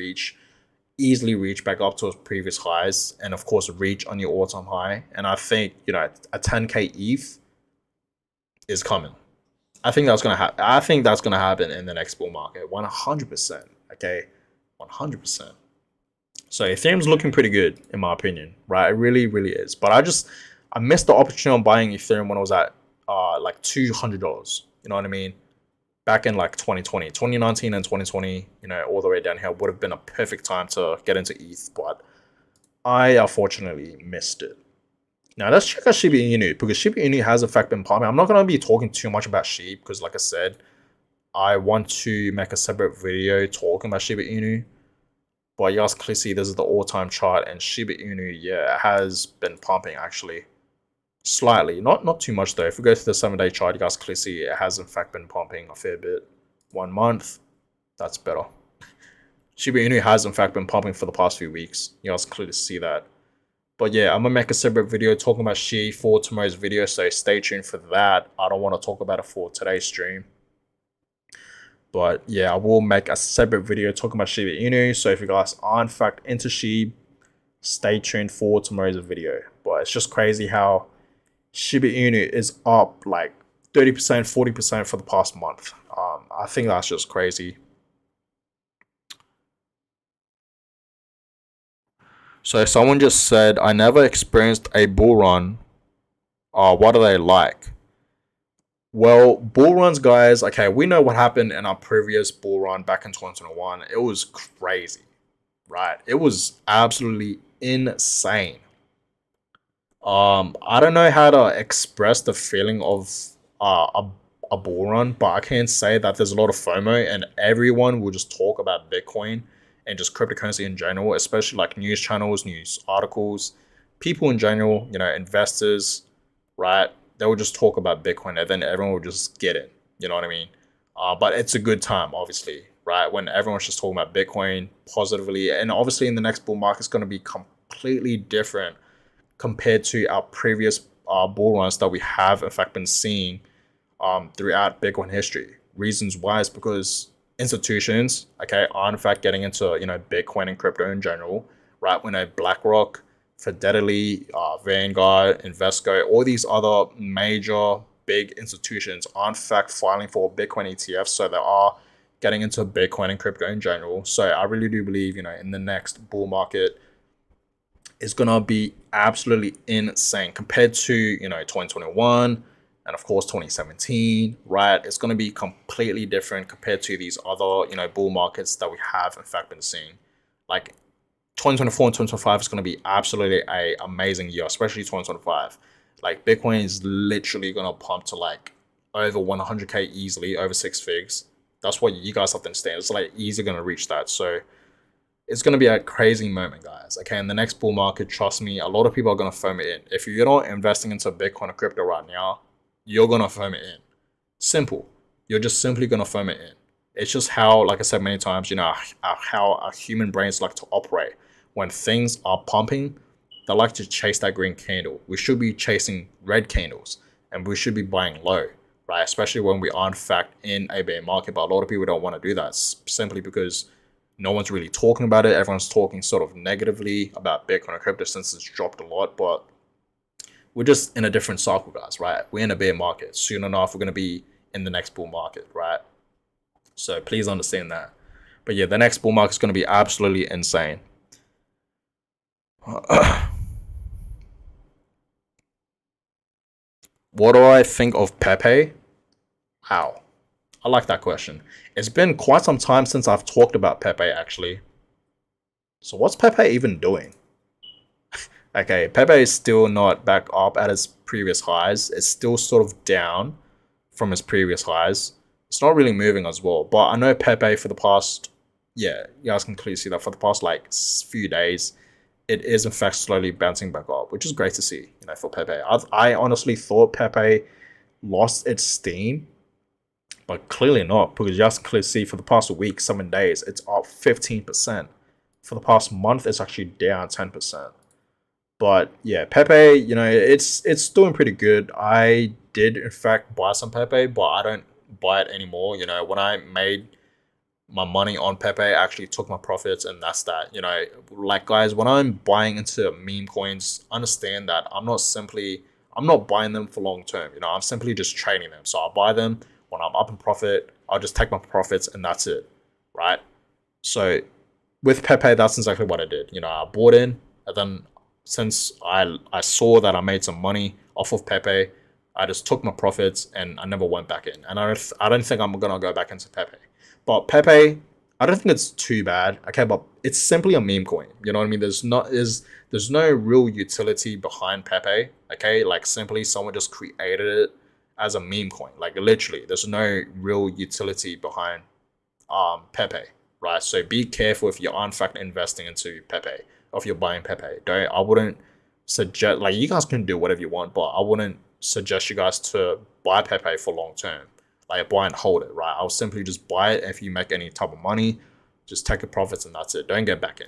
easily reach back up to its previous highs, and of course reach on your all-time high. And I think a 10K ETH is coming. I think that's gonna happen. I think that's gonna happen in the next bull market, 100%. Okay, 100%. So Ethereum's looking pretty good in my opinion, right? It really, really is. But I missed the opportunity on buying Ethereum when it was at like $200. You know what I mean? Back in like 2020, 2019 and 2020, all the way down here would have been a perfect time to get into ETH, but I unfortunately missed it. Now let's check out Shiba Inu, because Shiba Inu has in fact been pumping. I'm not going to be talking too much about SHIB because like I said, I want to make a separate video talking about Shiba Inu. But you guys clearly see this is the all-time chart, and Shiba Inu, yeah, has been pumping actually. Slightly, not too much though. If we go to the 7-day chart, you guys clearly see it has in fact been pumping a fair bit. 1 month, that's better. Shiba Inu has in fact been pumping for the past few weeks. You guys clearly see that. But yeah, I'm gonna make a separate video talking about SHIB for tomorrow's video, so stay tuned for that. I don't want to talk about it for today's stream. But yeah, I will make a separate video talking about Shiba Inu. So if you guys are in fact into SHIB, stay tuned for tomorrow's video. But it's just crazy how Shiba Inu is up like 30%, 40% for the past month. I think that's just crazy. So someone just said, I never experienced a bull run. What are they like? Well, bull runs, guys, okay, we know what happened in our previous bull run back in 2021. It was crazy, right? It was absolutely insane. I don't know how to express the feeling of a bull run, but I can say that there's a lot of FOMO, and everyone will just talk about Bitcoin and just cryptocurrency in general, especially like news channels, news articles, people in general, investors, right? They will just talk about Bitcoin, and then everyone will just get it. You know what I mean? But it's a good time, obviously, right? When everyone's just talking about Bitcoin positively, and obviously in the next bull market, it's going to be completely different compared to our previous bull runs that we have in fact been seeing throughout Bitcoin history. Reasons why is because institutions, okay, are in fact getting into Bitcoin and crypto in general, right? We know BlackRock, Fidelity, Vanguard, Invesco, all these other major big institutions are in fact filing for Bitcoin ETFs. So they are getting into Bitcoin and crypto in general. So I really do believe, in the next bull market, it's gonna be absolutely insane compared to 2021 and of course 2017, right? It's gonna be completely different compared to these other bull markets that we have in fact been seeing. Like 2024 and 2025 is gonna be absolutely a amazing year, especially 2025. Like Bitcoin is literally gonna pump to like over 100k easily, over 6 figs. That's what you guys have to understand. It's like easily gonna reach that. So it's going to be a crazy moment, guys. Okay, in the next bull market, trust me, a lot of people are going to foam it in. If you're not investing into Bitcoin or crypto right now, you're going to foam it in. Simple. You're just simply going to foam it in. It's just how, like I said many times, how our human brains like to operate. When things are pumping, they like to chase that green candle. We should be chasing red candles, and we should be buying low, right? Especially when we are in fact in a bear market. But a lot of people don't want to do that simply because no one's really talking about it. Everyone's talking sort of negatively about Bitcoin and crypto since it's dropped a lot. But we're just in a different cycle, guys, right? We're in a bear market. Soon enough, we're going to be in the next bull market, right? So please understand that. But yeah, the next bull market is going to be absolutely insane. What do I think of Pepe? Wow. I like that question. It's been quite some time since I've talked about Pepe, actually. So what's Pepe even doing? Okay, Pepe is still not back up at its previous highs. It's still sort of down from its previous highs. It's not really moving as well. But I know Pepe for the past, yeah, you guys can clearly see that for the past like few days, it is in fact slowly bouncing back up, which is great to see, for Pepe. I honestly thought Pepe lost its steam, but clearly not, because you guys can clearly see for the past week, 7 days, it's up 15%. For the past month, it's actually down 10%. But yeah, Pepe, it's doing pretty good. I did in fact buy some Pepe, but I don't buy it anymore. When I made my money on Pepe, I actually took my profits, and that's that. Like guys, when I'm buying into meme coins, understand that I'm not buying them for long term. I'm simply just trading them. So I'll buy them when I'm up in profit. I'll just take my profits, and that's it, right? So with Pepe, that's exactly what I did. I bought in, and then since I saw that I made some money off of Pepe, I just took my profits and I never went back in. And I don't think I'm gonna go back into Pepe. But Pepe, I don't think it's too bad. Okay, but it's simply a meme coin. You know what I mean? There's no real utility behind Pepe. Okay, like simply someone just created it as a meme coin. Like literally, there's no real utility behind Pepe, right? So be careful if you're in fact investing into Pepe, or if you're buying Pepe. I wouldn't suggest, like, you guys can do whatever you want, but I wouldn't suggest you guys to buy Pepe for long term. Like buy and hold it, right? I'll simply just buy it. If you make any type of money, just take your profits and that's it. Don't get back in,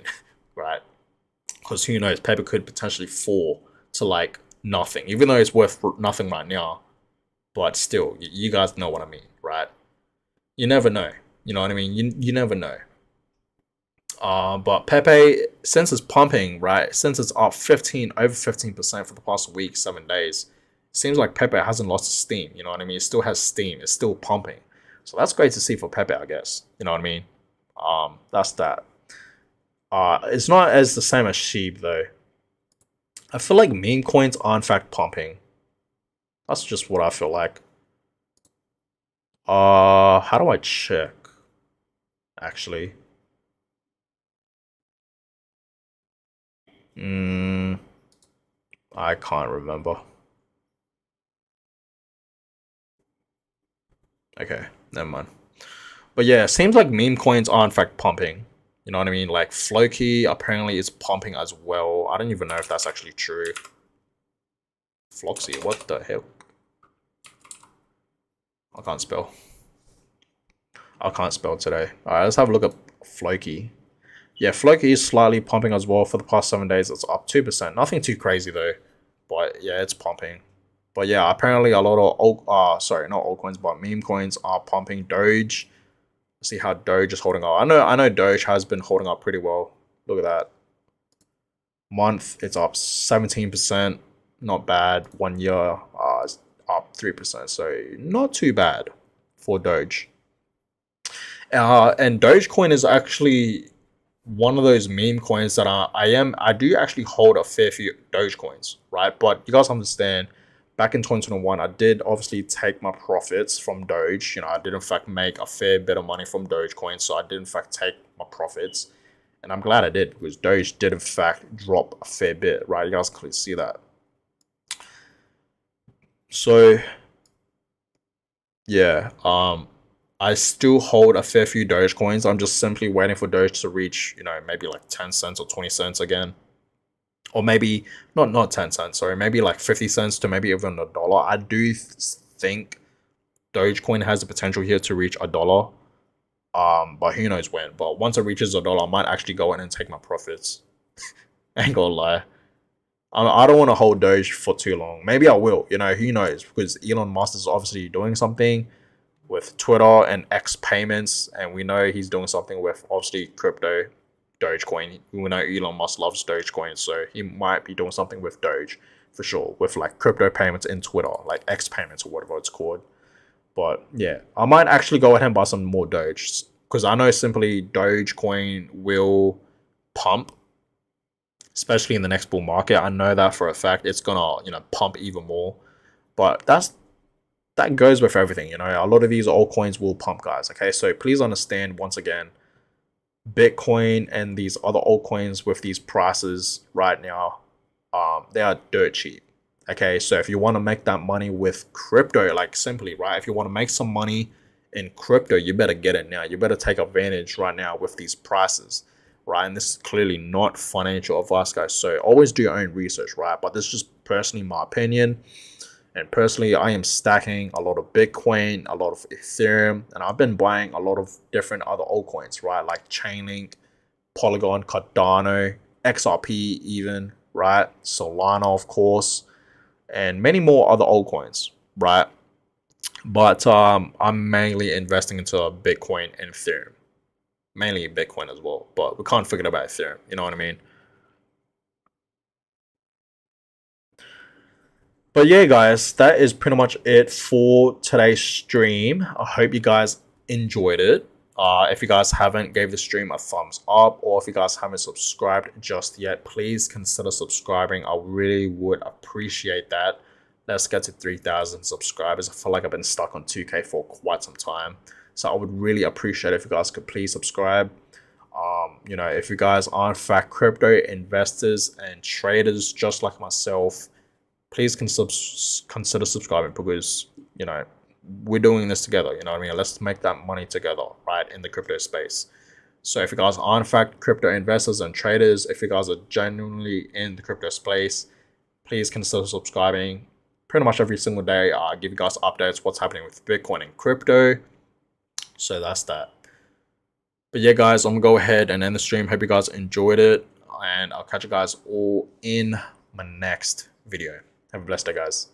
right? Because who knows, Pepe could potentially fall to like nothing, even though it's worth nothing right now. But still, you guys know what I mean, right? You never know. You know what I mean? You never know. But Pepe, since it's pumping, right? Since it's up over 15% for the past week, 7 days, seems like Pepe hasn't lost steam. You know what I mean? It still has steam. It's still pumping. So that's great to see for Pepe, I guess. You know what I mean? That's that. It's not as the same as Sheep though. I feel like meme coins are in fact pumping. That's just what I feel like. How do I check? Actually. I can't remember. Okay, never mind. But yeah, it seems like meme coins are in fact pumping. You know what I mean? Like Flokey apparently is pumping as well. I don't even know if that's actually true. Flokey, what the hell? I can't spell. I can't spell today. Alright, let's have a look at Flokey. Yeah, Flokey is slightly pumping as well for the past 7 days. It's up 2%. Nothing too crazy though. But yeah, it's pumping. But yeah, apparently a lot of sorry, not altcoins, but meme coins are pumping. Doge. See how Doge is holding up. I know Doge has been holding up pretty well. Look at that. Month, it's up 17%. not bad. 1 year, it's up 3%, so not too bad for Doge. And Dogecoin is actually one of those meme coins that I do actually hold a fair few Dogecoins, right? But you guys understand, back in 2021, I did obviously take my profits from Doge. You know, I did in fact make a fair bit of money from Dogecoin, so I did in fact take my profits, and I'm glad I did, because Doge did in fact drop a fair bit, right? You guys clearly see that. So yeah, I still hold a fair few Doge coins. I'm just simply waiting for Doge to reach, you know, maybe like 10 cents or 20 cents again. Or maybe not 10 cents, sorry, maybe like 50 cents to maybe even $1. I do think Dogecoin has the potential here to reach $1. But who knows when. But once it reaches $1, I might actually go in and take my profits. Ain't gonna lie. I don't want to hold Doge for too long. Maybe I will, you know, who knows? Because Elon Musk is obviously doing something with Twitter and X payments, and we know he's doing something with obviously crypto, Dogecoin. We know Elon Musk loves Dogecoin, so he might be doing something with Doge for sure, with like crypto payments in Twitter, like X payments or whatever it's called. But yeah, I might actually go ahead and buy some more Doge, because I know simply Dogecoin will pump, especially in the next bull market. I know that for a fact. It's gonna, you know, pump even more. But that goes with everything, you know. A lot of these altcoins will pump, guys. Okay, so please understand, once again, Bitcoin and these other altcoins with these prices right now, they are dirt cheap. Okay, so if you want to make that money with crypto, like simply, right, if you want to make some money in crypto, you better get it now. You better take advantage right now with these prices, right? And this is clearly not financial advice, guys. So always do your own research, right? But this is just personally my opinion. And personally, I am stacking a lot of Bitcoin, a lot of Ethereum, and I've been buying a lot of different other altcoins, right? Like Chainlink, Polygon, Cardano, XRP even, right? Solana, of course, and many more other altcoins, right? But I'm mainly investing into Bitcoin and Ethereum, mainly Bitcoin as well. But we can't forget about Ethereum, you know what I mean? But yeah, guys, that is pretty much it for today's stream. I hope you guys enjoyed it. If you guys haven't gave the stream a thumbs up, or if you guys haven't subscribed just yet, please consider subscribing. I really would appreciate that. Let's get to 3,000 subscribers. I feel like I've been stuck on 2K for quite some time. So I would really appreciate it if you guys could please subscribe. You know, if you guys are in fact crypto investors and traders just like myself, please consider subscribing, because, you know, we're doing this together. You know what I mean? Let's make that money together, right, in the crypto space. So if you guys are in fact crypto investors and traders, if you guys are genuinely in the crypto space, please consider subscribing. Pretty much every single day, I give you guys updates what's happening with Bitcoin and crypto. So that's that. But yeah, guys, I'm gonna go ahead and end the stream. Hope you guys enjoyed it, and I'll catch you guys all in my next video. Have a blessed day, guys.